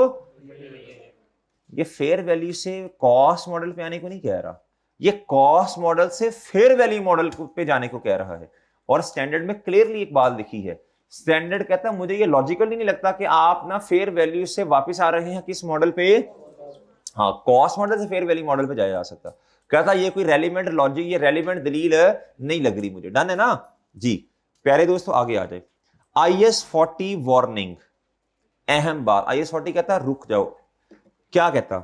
ये फेयर वैल्यू से कॉस्ट मॉडल पे आने को नहीं कह रहा, ये कॉस्ट मॉडल से फेयर वैल्यू मॉडल पे जाने को कह रहा है, और स्टैंडर्ड में क्लियरली एक बात लिखी है, स्टैंडर्ड कहता है मुझे ये लॉजिकली नहीं लगता कि आप ना फेयर वैल्यू से वापस आ रहे हैं किस मॉडल पे, हाँ कॉस्ट मॉडल से फेयर वैल्यू मॉडल पे जाया जा सकता, कहता ये कोई रेलिवेंट लॉजिक, ये रेलिवेंट दलील नहीं लग रही मुझे, डन है ना जी। प्यारे दोस्तों आगे आ जाए, IS 40 वार्निंग, अहम बात, IS 40 कहता है रुक जाओ, क्या कहता,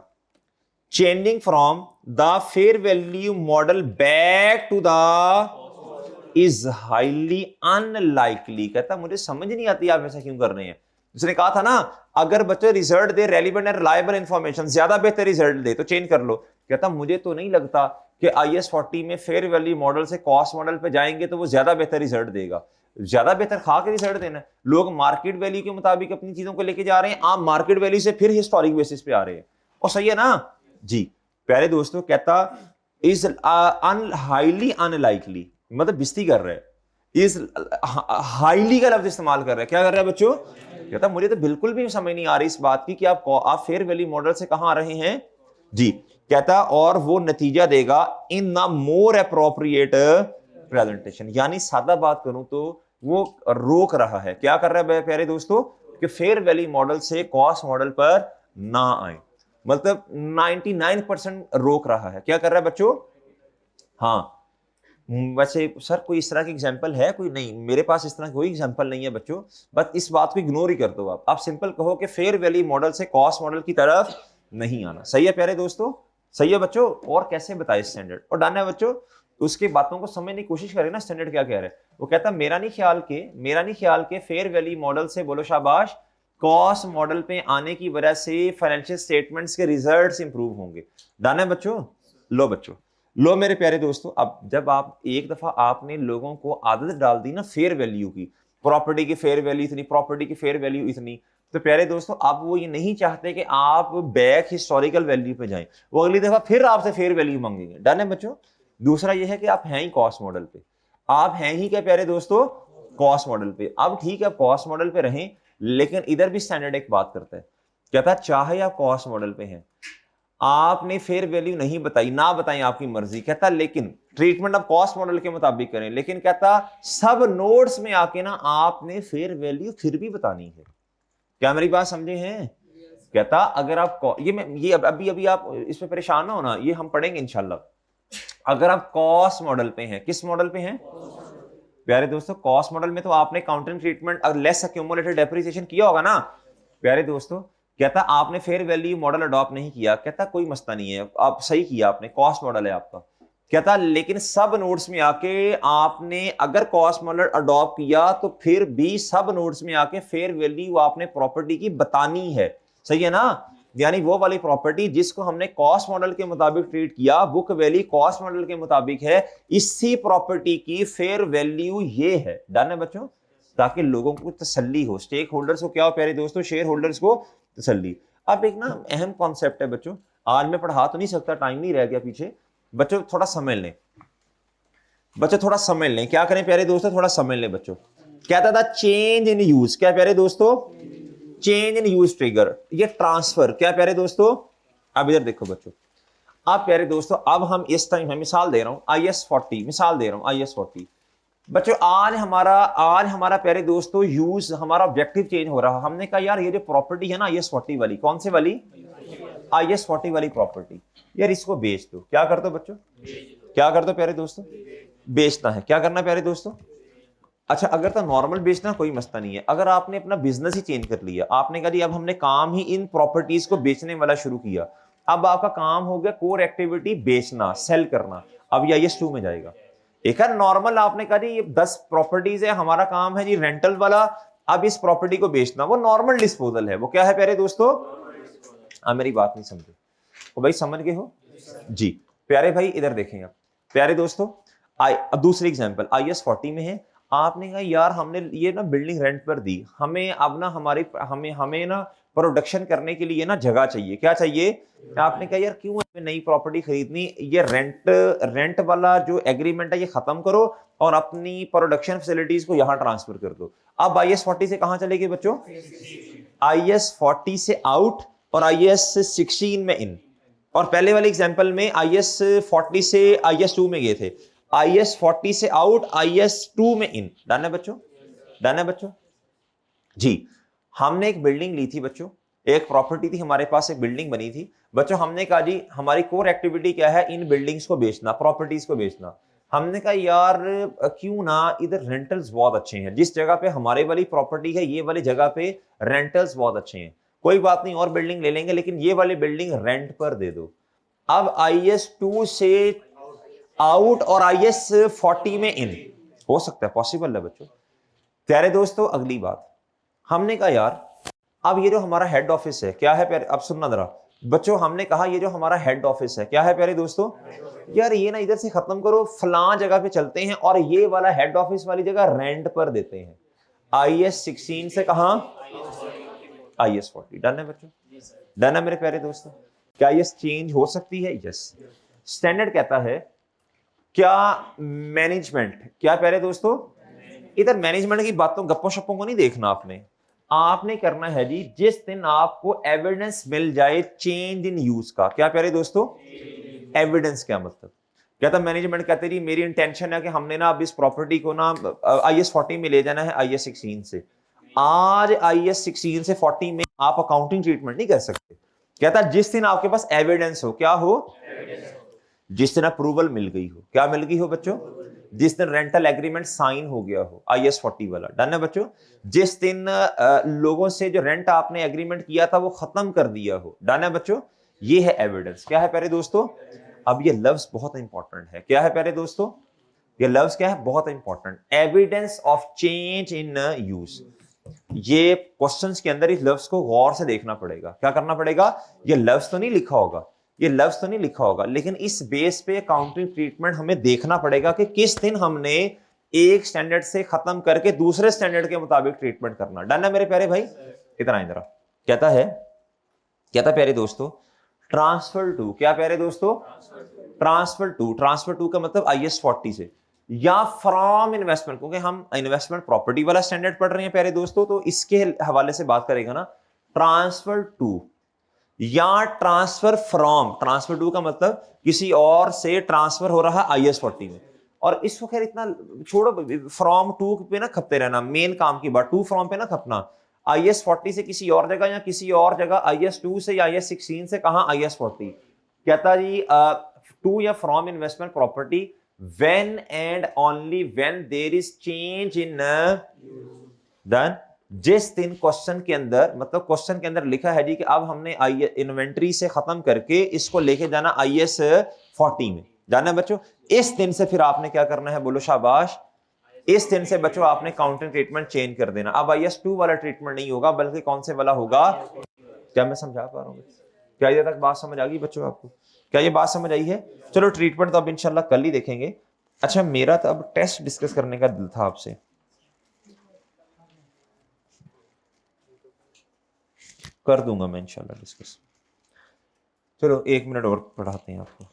changing from the fair value model back to the is highly unlikely. कहता मुझे समझ नहीं आती आप ऐसा क्यों कर रहे हैं। उसने कहा था ना, अगर बच्चे result they relevant and reliable information, ज्यादा बेहतर रिजल्ट दे तो चेंज कर लो। कहता मुझे तो नहीं लगता कि IS 40 में फेयर वैल्यू मॉडल से कॉस्ट मॉडल पे जाएंगे तो वो ज्यादा बेहतर रिजल्ट देगा। ज्यादा बेहतर खा के रिजल्ट देना है। लोग मार्केट वैल्यू के मुताबिक अपनी चीजों को लेके जा रहे हैं, आप मार्केट वैल्यू से फिर हिस्टोरिक बेसिस पे आ रहे हैं। और सही है ना जी प्यारे दोस्तों। कहता इज हाईली अनलाइकली, मतलब बिस्ती कर रहे हैं, इज हाईली का लफ्ज इस्तेमाल कर रहे हैं। क्या कर रहे हैं बच्चों? कहता मुझे तो बिल्कुल भी समझ नहीं आ रही इस बात की कि आप फेयर वैल्यू मॉडल से कहां आ रहे हैं जी। कहता और वो नतीजा देगा in the more appropriate presentation, यानी सादा बात करूं तो वो रोक रहा है। क्या कर रहा है प्यारे दोस्तों? कि फेयर वैल्यू मॉडल से कॉस्ट मॉडल पर ना आए, मतलब 99% रोक रहा है। क्या कर रहा है बच्चों? हाँ, वैसे सर कोई इस तरह की एग्जांपल है? कोई नहीं, मेरे पास इस तरह कोई एग्जांपल नहीं है बच्चों। बस इस बात को इग्नोर ही कर दो आप सिंपल कहो कि फेयर वैल्यू मॉडल से कॉस्ट मॉडल की तरफ नहीं आना। सही है प्यारे दोस्तों? सही है बच्चों? और कैसे बताए स्टैंडर्ड और डालना है बच्चों, उसकी बातों को समझने की कोशिश करें ना स्टैंडर्ड क्या कह रहे हैं। वो कहता मेरा नहीं ख्याल के फेयर वैल्यू मॉडल से, बोलो शाबाश, कॉस्ट मॉडल पे आने की वजह से फाइनेंशियल स्टेटमेंट्स के रिजल्ट्स इंप्रूव होंगे। डालना है बच्चों? लो बच्चों, लो मेरे प्यारे दोस्तों, अब जब आप एक दफा आपने लोगों को आदत डाल दी ना फेयर वैल्यू की, प्रॉपर्टी की फेयर वैल्यू इतनी, प्रॉपर्टी की फेयर वैल्यू इतनी, तो प्यारे दोस्तों अब वो ये नहीं चाहते कि आप बैक हिस्टोरिकल वैल्यू पे जाएं, वो अगली दफा फिर आपसे फेयर वैल्यू मांगेंगे। डन है बच्चों? दूसरा ये है कि आप हैं ही कॉस्ट मॉडल पे, आप हैं ही क्या प्यारे दोस्तों? कॉस्ट मॉडल पे। अब ठीक है, कॉस्ट मॉडल पे रहें, लेकिन इधर भी स्टैंडर्ड एक बात करता है, कहता है चाहे आप कॉस्ट मॉडल पे हैं, आपने फेयर वैल्यू नहीं बताई, ना बताएं आपकी मर्जी, कहता लेकिन ट्रीटमेंट आप कॉस्ट मॉडल के मुताबिक करें, लेकिन कहता सब नोट्स में आके ना आपने फेयर वैल्यू फिर भी बतानी है। क्या मेरी बात समझे हैं? कहता अगर आप ये अभी अभी आप इस पे परेशान ना होना, ये हम पढ़ेंगे इंशाल्लाह। अगर आप कॉस्ट मॉडल पे हैं, किस मॉडल पे हैं प्यारे दोस्तों? कॉस्ट मॉडल में तो आपने काउंटिंग ट्रीटमेंट और लेस एक्यूमुलेटेड डेप्रिसिएशन किया होगा ना प्यारे दोस्तों। कहता आपने फेयर वैल्यू मॉडल अडॉप्ट नहीं किया, कहता कोई मसला नहीं है, आप सही किया, आपने कॉस्ट मॉडल है आपका। कहता लेकिन सब नोट्स में आके आपने अगर कॉस्ट मॉडल अडॉप्ट किया तो फिर भी सब नोट्स में आके फेयर वैल्यू आपने प्रॉपर्टी की बतानी है। सही है ना? यानी वो वाली प्रॉपर्टी जिसको हमने कॉस्ट मॉडल के मुताबिक ट्रीट किया, बुक वैल्यू कॉस्ट मॉडल के मुताबिक है, इसी प्रॉपर्टी की फेयर वैल्यू ये है। डन है बच्चों? ताकि लोगों को तसल्ली हो, स्टेक होल्डर्स को क्या हो प्यारे दोस्तों? शेयर होल्डर्स को तसल्ली। अब एक ना अहम कॉन्सेप्ट है बच्चों, आज मैं पढ़ा तो नहीं सकता, टाइम नहीं रह गया पीछे, बच्चों थोड़ा समझ लें, बच्चों थोड़ा समझ लें। क्या करें प्यारे दोस्तों? थोड़ा समझ लें बच्चों। कहता था चेंज इन यूज, क्या प्यारे दोस्तों? चेंज इन यूज ट्रिगर, ये ट्रांसफर, क्या प्यारे दोस्तों? अब इधर देखो बच्चों, अब प्यारे दोस्तों अब हम इस टाइम मैं मिसाल दे रहा हूं IS 40, मिसाल दे रहा हूं IS 40 बच्चों। आज हमारा प्यारे दोस्तों यूज, हमारा ऑब्जेक्टिव चेंज हो रहा। हमने कहा यार ये जो प्रॉपर्टी है ना IS 40 वाली, कौन से वाली? IS 40 वाली प्रॉपर्टी, यार इसको बेच दो। क्या कर दो बच्चों? क्या कर दो प्यारे दोस्तों? बेचना है। क्या करना प्यारे दोस्तों? अच्छा, अगर तो नॉर्मल बेचना कोई मसला नहीं है, अगर आपने अपना बिजनेस ही चेंज कर लिया, आपने कहा जी अब हमने काम ही इन प्रॉपर्टीज को बेचने वाला शुरू किया, अब आपका काम हो गया कोर एक्टिविटी बेचना, सेल करना, अब ये IS 2 में जाएगा। एक है नॉर्मल, आपने कहा जी ये 10 प्रॉपर्टीज है, हमारा काम है जी रेंटल वाला, अब इस प्रॉपर्टी को बेचना, वो नॉर्मल डिस्पोजल है। वो क्या है प्यारे दोस्तों? मेरी बात नहीं समझे वो भाई, समझ गए हो जी प्यारे भाई? इधर देखें आप प्यारे दोस्तों, अब दूसरी एग्जांपल IS 40 में है। आपने कहा यार हमने ये ना बिल्डिंग रेंट पर दी, हमें अब ना हमें ना प्रोडक्शन करने के लिए ना जगह चाहिए। क्या चाहिए? आपने कहा यार क्यों हमें नई प्रॉपर्टी खरीदनी, ये रेंट वाला जो एग्रीमेंट है ये खत्म करो और अपनी प्रोडक्शन फैसिलिटीज को यहां ट्रांसफर कर दो। अब IS 40 से कहां चलेगी बच्चों? IS 40 से आउट और IS 16 में इन। और पहले वाले एग्जांपल में IS 40 से IS 2 में गए थे, IS 40 से आउट IS 2 में इन। डन है बच्चों? डन है बच्चों जी? हमने एक बिल्डिंग ली थी बच्चों, एक प्रॉपर्टी थी हमारे पास, एक बिल्डिंग बनी थी बच्चों। हमने कहा जी हमारी कोर एक्टिविटी क्या है? इन बिल्डिंग्स को बेचना, प्रॉपर्टीज को बेचना। हमने कहा यार क्यों ना, इधर रेंटल्स बहुत अच्छे हैं, जिस जगह पे हमारे वाली प्रॉपर्टी है ये वाली जगह पे रेंटल्स बहुत अच्छे हैं। कोई बात नहीं और बिल्डिंग ले लेंगे, लेकिन ये वाली बिल्डिंग रेंट पर दे दो। अब IS 2 से आउट और IS 40 में इन हो सकता है, पॉसिबल है बच्चों। प्यारे दोस्तों अगली बात, हमने कहा यार अब ये जो हमारा हेड ऑफिस है क्या है प्यारे, अब सुनना जरा बच्चों, हमने कहा ये जो हमारा हेड ऑफिस है क्या है प्यारे दोस्तों, यार ये ना इधर से खत्म करो, फलां जगह पे चलते हैं और ये वाला हेड ऑफिस वाली जगह रेंट पर देते हैं। IS 16 से कहां IS 40। डन है बच्चों, डन है मेरे प्यारे दोस्तों। क्या ये चेंज हो सकती है? यस। स्टैंडर्ड कहता है क्या मैनेजमेंट, क्या प्यारे दोस्तों, इधर मैनेजमेंट की बातों गप्पों शप्पों को नहीं देखना आपने करना है जी जिस दिन आपको एविडेंस मिल जाए चेंज इन यूज का। क्या प्यारे दोस्तों, एविडेंस क्या मतलब, कहता मैनेजमेंट कहते जी मेरी इंटेंशन है कि हमने ना अब इस प्रॉपर्टी को ना IS 40 में ले जाना है IS 16 से। आज IS 16 से 40 में आप अकाउंटिंग ट्रीटमेंट नहीं कर सकते। कहता जिस दिन आपके पास एविडेंस हो, क्या हो, जिस दिन अप्रूवल मिल गई हो, क्या मिल गई हो बच्चों, जिस दिन रेंटल एग्रीमेंट साइन हो गया हो IS 40 वाला। डन है बच्चों, जिस दिन लोगों से जो रेंट आपने एग्रीमेंट किया था वो खत्म कर दिया हो। डन है बच्चों, ये है एविडेंस। क्या है प्यारे दोस्तों, अब ये लफ्ज बहुत इंपॉर्टेंट है। क्या है प्यारे दोस्तों, ये लफ्ज क्या है, बहुत important, evidence of change in use. ये क्वेश्चंस के अंदर इस लफ्ज को गौर से देखना पड़ेगा। क्या करना पड़ेगा, ये लफ्ज तो नहीं लिखा होगा, ये लफ्ज तो नहीं लिखा होगा, लेकिन इस बेस पे अकाउंटिंग ट्रीटमेंट हमें देखना पड़ेगा कि किस दिन हमने एक स्टैंडर्ड से खत्म करके दूसरे स्टैंडर्ड के मुताबिक ट्रीटमेंट करना। डन है मेरे प्यारे भाई, इतना इधर कहता प्यारे दोस्तों ट्रांसफर टू, क्या प्यारे दोस्तों, ट्रांसफर टू का मतलब IS 40 से या फ्रॉम इन्वेस्टमेंट, क्योंकि हम इन्वेस्टमेंट प्रॉपर्टी वाला स्टैंडर्ड पढ़ रहे हैं प्यारे दोस्तों, तो इसके हवाले से बात करेगा ना। ट्रांसफर टू या ट्रांसफर फ्रॉम, ट्रांसफर टू का मतलब किसी और से ट्रांसफर हो रहा है IS 40 में। और इसको खैर इतना छोड़ो, फ्रॉम टू पे ना खपते रहना, मेन काम की बात, टू फ्रॉम पे ना खपना। IS 40 से किसी और जगह या किसी और जगह IS 2 से या IS 16 से कहां IS 40। कहता जी टू या from investment property when and only when there is change in डन। जिस दिन क्वेश्चन के अंदर, मतलब क्वेश्चन के अंदर लिखा है जी कि अब हमने इन्वेंट्री से खत्म करके इसको लेके जाना IS 40 में, जाना है बच्चों, इस दिन से फिर आपने क्या करना है, बोलो शाबाश, इस दिन से बच्चों आपने काउंटिंग ट्रीटमेंट चेंज कर देना। अब IS 2 वाला ट्रीटमेंट नहीं होगा, बल्कि कौन से वाला होगा। क्या मैं समझा पा रहा हूँ, क्या ये तक बात समझ आ गई बच्चों आपको, क्या ये बात समझ आई है? चलो ट्रीटमेंट तो अब इंशाल्लाह कल ही देखेंगे। अच्छा मेरा तो अब टेस्ट डिस्कस करने का दिल था आपसे, कर दूंगा मैं इंशाल्लाह डिस्कस। चलो 1 मिनट और पढ़ाते हैं आपको,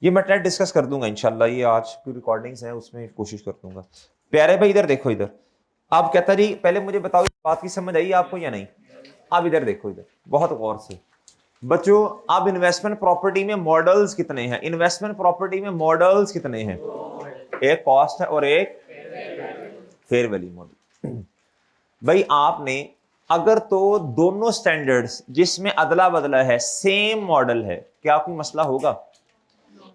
ये मैं टेस्ट डिस्कस कर दूंगा इंशाल्लाह, ये आज की रिकॉर्डिंग्स हैं उसमें कोशिश कर दूंगा। प्यारे भाई इधर देखो, इधर आप कहता जी पहले मुझे बताओ बात की समझ आई आपको या नहीं। आप इधर देखो, इधर बहुत गौर से बच्चों, अब इन्वेस्टमेंट प्रॉपर्टी में मॉडल्स कितने हैं, इन्वेस्टमेंट प्रॉपर्टी में मॉडल्स कितने हैं, एक कॉस्ट है और एक फेयर वैल्यू मॉडल। भाई आपने अगर तो दोनों स्टैंडर्ड्स जिसमें अदला बदला है सेम मॉडल है, क्या कोई मसला होगा?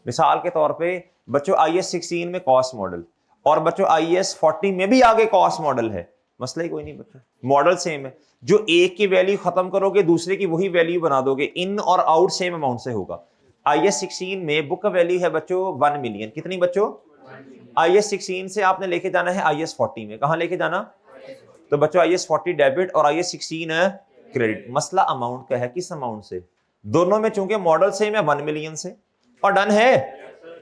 मिसाल के तौर पे बच्चों IS 16 में कॉस्ट मॉडल और बच्चों IS 40 में भी आगे कॉस्ट मॉडल है, मसला ही कोई नहीं बच्चों, मॉडल सेम है। जो एक की वैल्यू खत्म करोगे दूसरे की वही वैल्यू बना दोगे, इन और आउट सेम अमाउंट से होगा। IS 16 में बुक वैल्यू है बच्चों 1 मिलियन, कितनी बच्चों, IS 16 से आपने लेके जाना है IS 40 में, कहां लेके जाना, तो बच्चों IS 40 डेबिट और IS 16 क्रेडिट। मसला अमाउंट का है, किस अमाउंट से, दोनों में चूंकि मॉडल सेम है 1 मिलियन से, और डन है,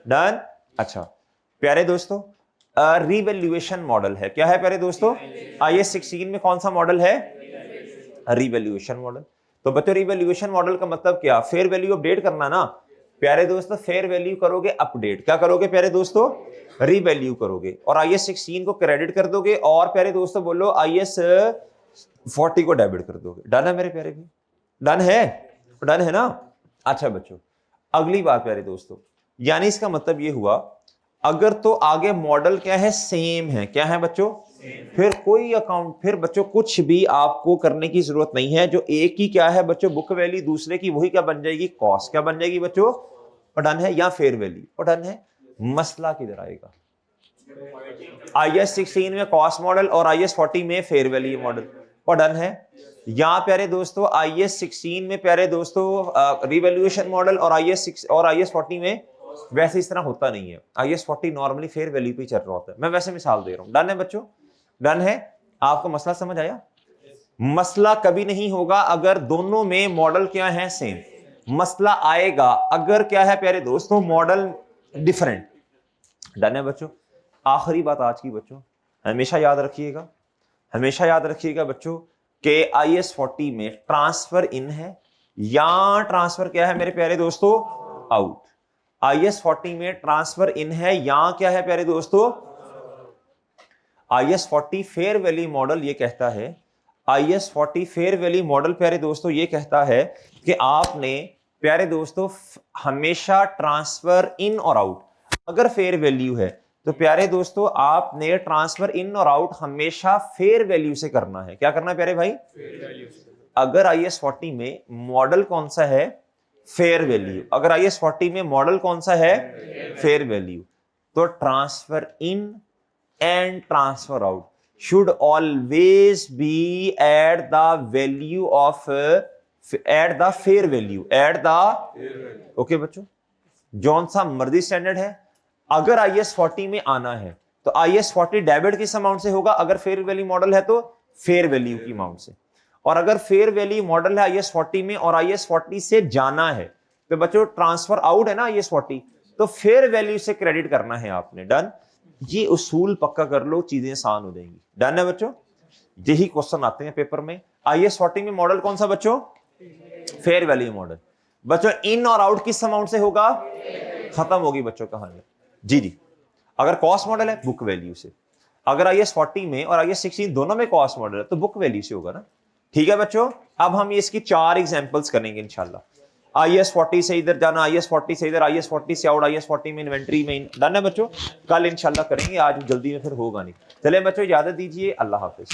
डन। अच्छा प्यारे दोस्तों रिवैल्यूएशन मॉडल है, क्या है प्यारे दोस्तों, IS 16 में कौन सा मॉडल है, रिवैल्यूएशन मॉडल। तो बच्चों रिवैल्यूएशन मॉडल का मतलब क्या, फेयर वैल्यू अपडेट करना ना प्यारे दोस्तों, फेयर वैल्यू करोगे अपडेट, क्या करोगे प्यारे दोस्तों, रिवैल्यू करोगे, और IS 16 को क्रेडिट कर दोगे, और प्यारे दोस्तों बोलो IS 40 को डेबिट कर दोगे। डन है मेरे प्यारे भी, डन है, डन है ना। अच्छा बच्चों अगली बात प्यारे दोस्तों, यानी इसका मतलब ये हुआ अगर तो आगे मॉडल क्या है, सेम है, क्या है बच्चों, फिर कोई अकाउंट, फिर बच्चों कुछ भी आपको करने की जरूरत नहीं है, जो एक ही क्या है बच्चों बुक वैल्यू, दूसरे की वही क्या बन जाएगी, कॉस्ट, क्या बन जाएगी बच्चों, और डन है, या फेयर वैल्यू, और डन है। मसला किधर आएगा, IS 16 में कॉस्ट मॉडल और IS 40 में फेयर वैल्यू मॉडल। और डन है। यहाँ प्यारे दोस्तों IAS 16 में प्यारे दोस्तों रिवैल्यूएशन मॉडल और IAS 40 में वैसे इस तरह होता नहीं है। IAS 40 नॉर्मली फेयर वैल्यू पे चल रहा होता है। मैं वैसे मिसाल दे रहा हूँ। डन है बच्चों, डन है। आपको मसला समझ आया? मसला कभी नहीं होगा अगर दोनों में मॉडल क्या है सेम। मसला आएगा अगर क्या है प्यारे दोस्तों मॉडल डिफरेंट। डन है बच्चों। आखिरी बात आज की बच्चों, हमेशा याद रखिएगा, हमेशा याद रखिएगा बच्चों कि IAS 40 में ट्रांसफर इन है या ट्रांसफर क्या है मेरे प्यारे दोस्तों आउट। IAS 40 में ट्रांसफर इन है या क्या है प्यारे दोस्तों। IAS 40 फेयर वैल्यू मॉडल ये कहता है, IAS 40 फेयर वैल्यू मॉडल प्यारे दोस्तों ये कहता है कि आपने प्यारे दोस्तों हमेशा ट्रांसफर इन और आउट अगर फेयर वैल्यू है तो प्यारे दोस्तों आपने ट्रांसफर इन और आउट हमेशा फेयर वैल्यू से करना है। क्या करना है प्यारे भाई? अगर IAS 40 में मॉडल कौन सा है? Fair value. अगर IAS 40 में मॉडल कौन सा है? Fair value. तो transfer in and transfer out should always be at the value of at the fair value at the okay बच्चों, जौन सा मर्जी स्टैंडर्ड है। अगर IAS 40 में आना है तो IAS 40 डेबिट किस अमाउंट से होगा? अगर फेयर वैल्यू मॉडल है तो फेयर वैल्यू की अमाउंट से, और अगर फेयर वैल्यू मॉडल है IAS 40 में और IAS 40 से जाना है तो बच्चों ट्रांसफर आउट है ना IAS 40, तो फेयर वैल्यू से क्रेडिट करना है आपने। डन। ये उसूल पक्का कर लो, चीजें आसान हो जाएंगी। डन है बच्चों। यही क्वेश्चन आते हैं पेपर में। IAS 40 में मॉडल कौन सा बच्चों? Fair value model. बच्चों इन और आउट किस अमाउंट से होगा? खत्म होगी बच्चों कहानी। जी जी। अगर कॉस्ट मॉडल है बुक वैल्यू से। अगर IAS 40 में और IAS 16 दोनों में कॉस्ट मॉडल है तो बुक वैल्यू से होगा ना। ठीक है बच्चों। अब हम इसकी 4 एग्जांपल्स करेंगे इंशाल्लाह। IAS 40 से इधर जाना, IAS 40 से इधर, IAS 40 से आउट, IAS 40 में इन्वेंट्री में। डन है बच्चों। कल इंशाल्लाह करेंगे, आज जल्दी में फिर होगा नहीं। चले बच्चों इजाजत दीजिए, अल्लाह हाफिज।